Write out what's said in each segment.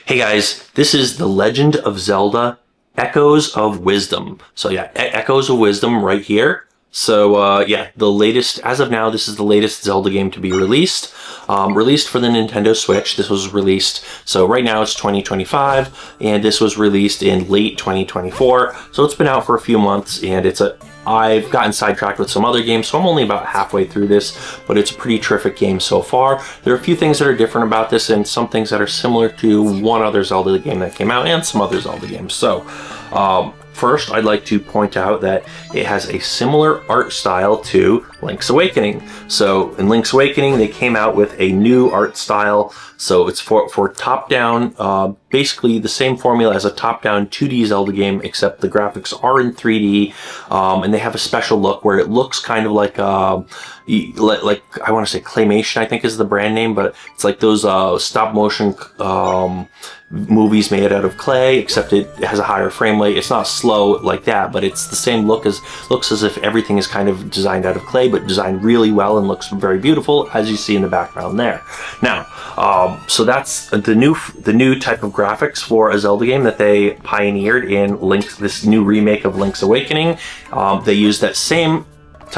Hey guys, this is The Legend of Zelda Echoes of Wisdom. So yeah, Echoes of Wisdom right here. So yeah, the latest, as of now, this is the latest Zelda game to be released. Released for the Nintendo Switch. This was released, so right now it's 2025, and this was released in late 2024. So it's been out for a few months, and I've gotten sidetracked with some other games, so I'm only about halfway through this, but it's a pretty terrific game so far. There are a few things that are different about this, and some things that are similar to one other Zelda game that came out, and some other Zelda games. So, first, I'd like to point out that it has a similar art style to Link's Awakening. So in Link's Awakening, they came out with a new art style. So it's for top-down, basically the same formula as a top-down 2D Zelda game, except the graphics are in 3D, and they have a special look where it looks kind of like I want to say Claymation, I think is the brand name, but it's like those stop-motion movies made out of clay, except it has a higher frame rate. It's not slow like that, but it's the same looks as if everything is kind of designed out of clay, but designed really well and looks very beautiful, as you see in the background there. Now, so that's the new type of graphics for a Zelda game that they pioneered in this new remake of Link's Awakening. They used that same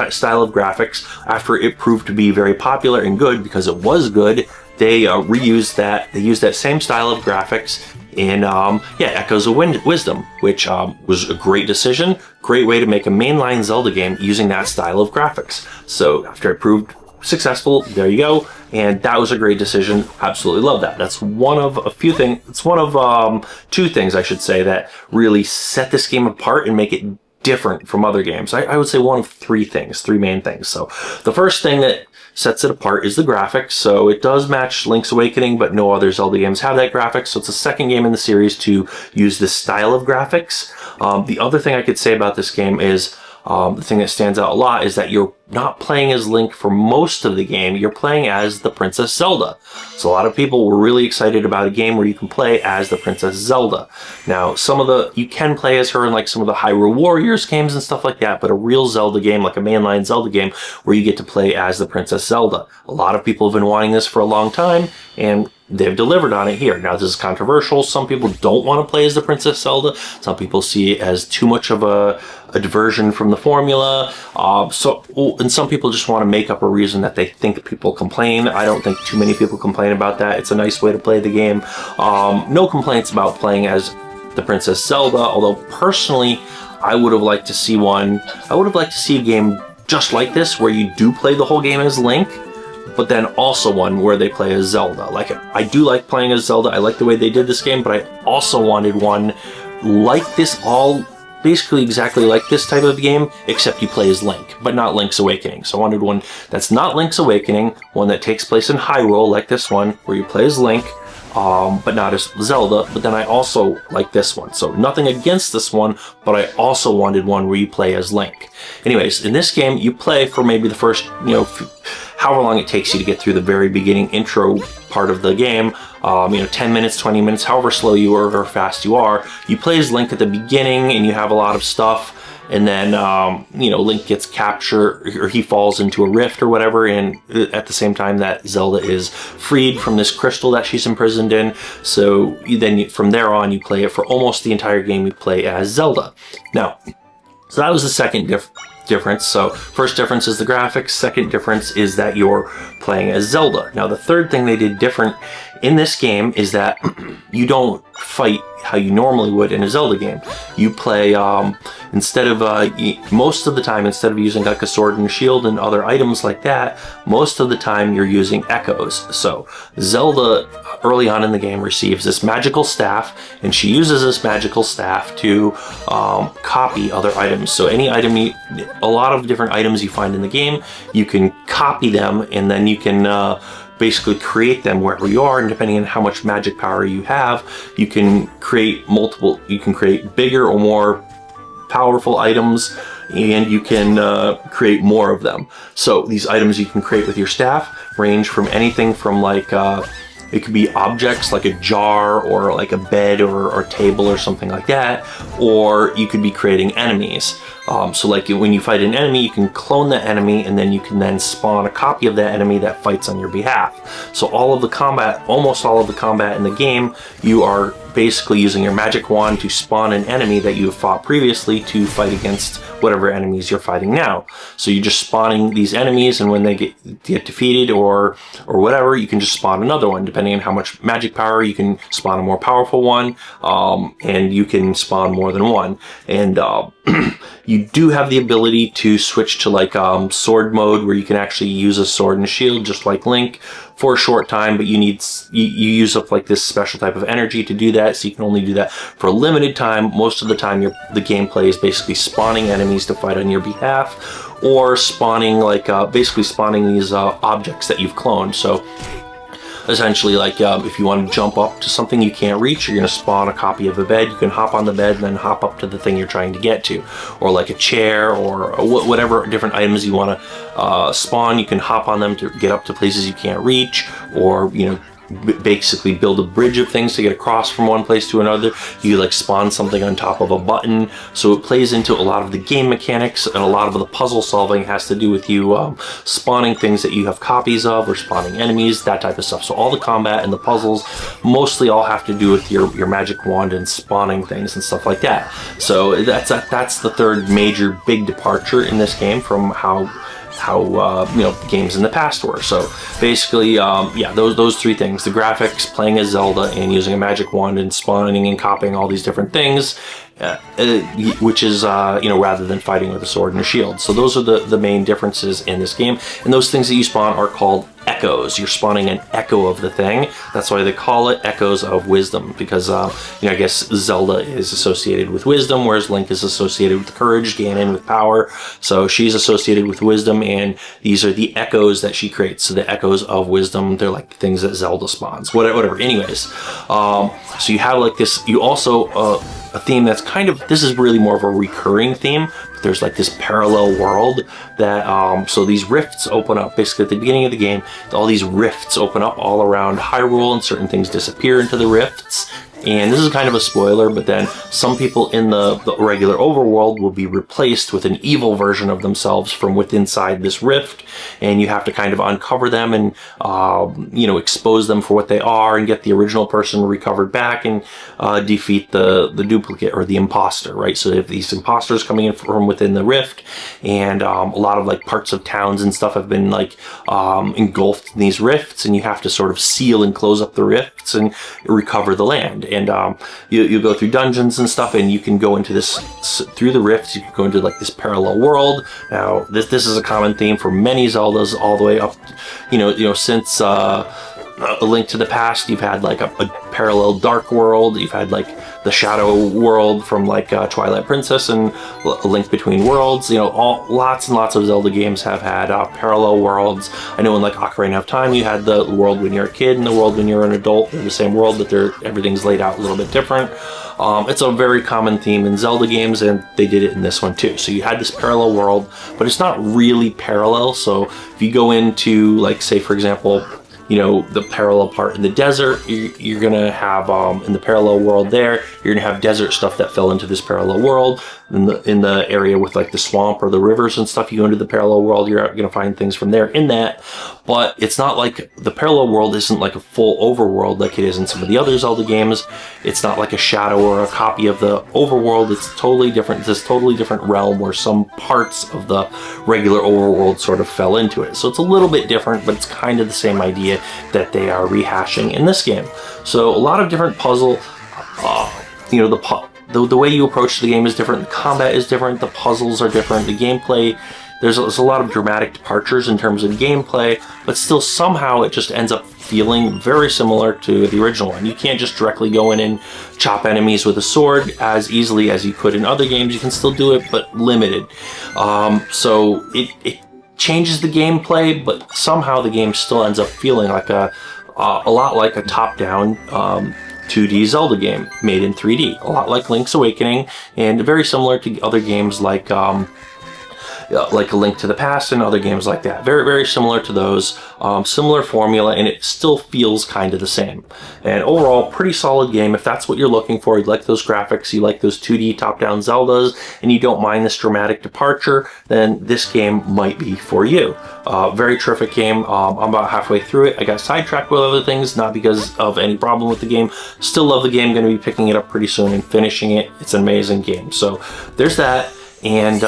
style of graphics after it proved to be very popular and good because it was good. They reused that. They used that same style of graphics in Echoes of Wisdom, which was a great decision, great way to make a mainline Zelda game using that style of graphics. So after it proved successful, there you go, and that was a great decision. Absolutely love that. That's one of a few things. It's one of two things, I should say, that really set this game apart and make it different from other games. I would say one of three main things. So the first thing that sets it apart is the graphics. So it does match Link's Awakening, but no other Zelda games have that graphics. So it's the second game in the series to use this style of graphics. The other thing I could say about this game is the thing that stands out a lot is that you're not playing as Link for most of the game. You're playing as the Princess Zelda. So a lot of people were really excited about a game where you can play as the Princess Zelda. Now, you can play as her in like some of the Hyrule Warriors games and stuff like that, but a real Zelda game, like a mainline Zelda game, where you get to play as the Princess Zelda. A lot of people have been wanting this for a long time, and they've delivered on it here. Now, this is controversial. Some people don't want to play as the Princess Zelda. Some people see it as too much of a diversion from the formula. And some people just want to make up a reason that they think people complain. I don't think too many people complain about that. It's a nice way to play the game. No complaints about playing as the Princess Zelda, although personally, I would have liked to see a game just like this, where you do play the whole game as Link, but then also one where they play as Zelda. Like, I do like playing as Zelda. I like the way they did this game, but I also wanted one like this, basically exactly like this type of game, except you play as Link, but not Link's Awakening. So I wanted one that's not Link's Awakening, one that takes place in Hyrule, like this one, where you play as Link, but not as Zelda. But then I also like this one. So nothing against this one, but I also wanted one where you play as Link. Anyways, in this game, you play for maybe the first, however long it takes you to get through the very beginning intro part of the game, 10 minutes, 20 minutes, however slow you are or fast you are. You play as Link at the beginning and you have a lot of stuff, and then, Link gets captured, or he falls into a rift or whatever, and at the same time that Zelda is freed from this crystal that she's imprisoned in. So from there on, you play it for almost the entire game, you play as Zelda. Now, so that was the second difference. So first difference is the graphics. Second difference is that you're playing as Zelda. Now, the third thing they did different in this game is that you don't fight how you normally would in a Zelda game. You play, most of the time, instead of using like a sword and a shield and other items like that, most of the time you're using echoes. So Zelda, early on in the game, receives this magical staff, and she uses this magical staff to copy other items. So any item, a lot of different items you find in the game, you can copy them, and then you can basically create them wherever you are, and depending on how much magic power you have, you can create bigger or more powerful items, and you can create more of them. So these items you can create with your staff range from anything from like it could be objects like a jar or like a bed or table or something like that, or you could be creating enemies. So like when you fight an enemy, you can clone that enemy, and then you can then spawn a copy of that enemy that fights on your behalf. So all of the combat, almost all of the combat in the game, you are basically using your magic wand to spawn an enemy that you have fought previously to fight against whatever enemies you're fighting now. So you're just spawning these enemies, and when they get defeated or whatever, you can just spawn another one. Depending on how much magic power, you can spawn a more powerful one, and you can spawn more than one. And you do have the ability to switch to like sword mode, where you can actually use a sword and a shield just like Link for a short time, but you use up like this special type of energy to do that, so you can only do that for a limited time. Most of the time the gameplay is basically spawning enemies to fight on your behalf, or spawning like basically spawning these objects that you've cloned. So essentially, like if you want to jump up to something you can't reach, you're going to spawn a copy of a bed. You can hop on the bed and then hop up to the thing you're trying to get to, or like a chair, or whatever different items you want to spawn. You can hop on them to get up to places you can't reach, or basically build a bridge of things to get across from one place to another. You like spawn something on top of a button. So it plays into a lot of the game mechanics, and a lot of the puzzle solving has to do with you spawning things that you have copies of, or spawning enemies, that type of stuff. So all the combat and the puzzles mostly all have to do with your magic wand and spawning things and stuff like that. So that's the third major big departure in this game from how games in the past were. So basically, those three things: the graphics, playing as Zelda, and using a magic wand and spawning and copying all these different things, which is rather than fighting with a sword and a shield. So those are the main differences in this game. And those things that you spawn are called echoes. You're spawning an echo of the thing. That's why they call it Echoes of Wisdom, because I guess Zelda is associated with wisdom, whereas Link is associated with courage, Ganon with power. So she's associated with wisdom, and these are the echoes that she creates. So the Echoes of Wisdom, they're like the things that Zelda spawns. Whatever. Anyways, so you have like this. You also a theme that's this is really more of a recurring theme. There's like this parallel world that so these rifts open up basically at the beginning of the game. All these rifts open up all around Hyrule, and certain things disappear into the rifts. And this is kind of a spoiler, but then some people in the regular overworld will be replaced with an evil version of themselves from within inside this rift, and you have to kind of uncover them and expose them for what they are, and get the original person recovered back, and defeat the duplicate or the imposter, right? So if these imposters coming in from within the rift, and a lot of like parts of towns and stuff have been like engulfed in these rifts, and you have to sort of seal and close up the rifts and recover the land. And you go through dungeons and stuff, and you can go into this through the rifts. You can go into like this parallel world. Now this is a common theme for many Zeldas, all the way up, since A Link to the Past. You've had like a parallel dark world. You've had like the shadow world from like Twilight Princess and A Link Between Worlds. Lots and lots of Zelda games have had parallel worlds. I know in like Ocarina of Time, you had the world when you're a kid and the world when you're an adult. They're the same world, but everything's laid out a little bit different. It's a very common theme in Zelda games, and they did it in this one too. So you had this parallel world, but it's not really parallel. So if you go into, like, say for example, the parallel part in the desert, you're gonna have in the parallel world there, you're gonna have desert stuff that fell into this parallel world. In the area with like the swamp or the rivers and stuff, you go into the parallel world, you're gonna find things from there in that. But it's not like the parallel world isn't like a full overworld like it is in some of the other Zelda games. It's not like a shadow or a copy of the overworld. It's totally different. It's this totally different realm where some parts of the regular overworld sort of fell into it. So it's a little bit different, but it's kind of the same idea that they are rehashing in this game. So a lot of different puzzle, the way you approach the game is different, the combat is different, the puzzles are different, the gameplay, there's a lot of dramatic departures in terms of gameplay, but still somehow it just ends up feeling very similar to the original one. You can't just directly go in and chop enemies with a sword as easily as you could in other games. You can still do it, but limited. So it changes the gameplay, but somehow the game still ends up feeling like a lot like a top-down 2D Zelda game made in 3D. A lot like Link's Awakening, and very similar to other games like like A Link to the Past and other games like that. Very, very similar to those, similar formula, and it still feels kind of the same. And overall, pretty solid game. If that's what you're looking for, you like those graphics, you like those 2D top-down Zeldas, and you don't mind this dramatic departure, then this game might be for you. Very terrific game. I'm about halfway through it. I got sidetracked with other things, not because of any problem with the game. Still love the game. Going to be picking it up pretty soon and finishing it. It's an amazing game. So there's that. And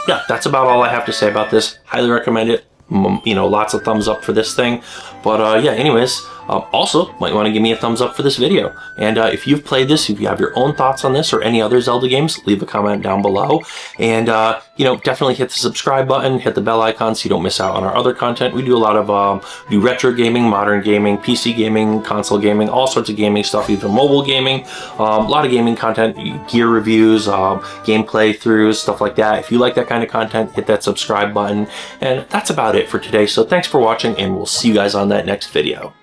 yeah, that's about all I have to say about this. Highly recommend it. You know, lots of thumbs up for this thing. But yeah, anyways, also might want to give me a thumbs up for this video. And if you've played this, if you have your own thoughts on this or any other Zelda games, leave a comment down below. And you know, definitely hit the subscribe button, hit the bell icon so you don't miss out on our other content. We do a lot of we do retro gaming, modern gaming, PC gaming, console gaming, all sorts of gaming stuff, even mobile gaming. A lot of gaming content, gear reviews, gameplay throughs, stuff like that. If you like that kind of content, hit that subscribe button. And that's about it for today. So thanks for watching, and we'll see you guys on that next video.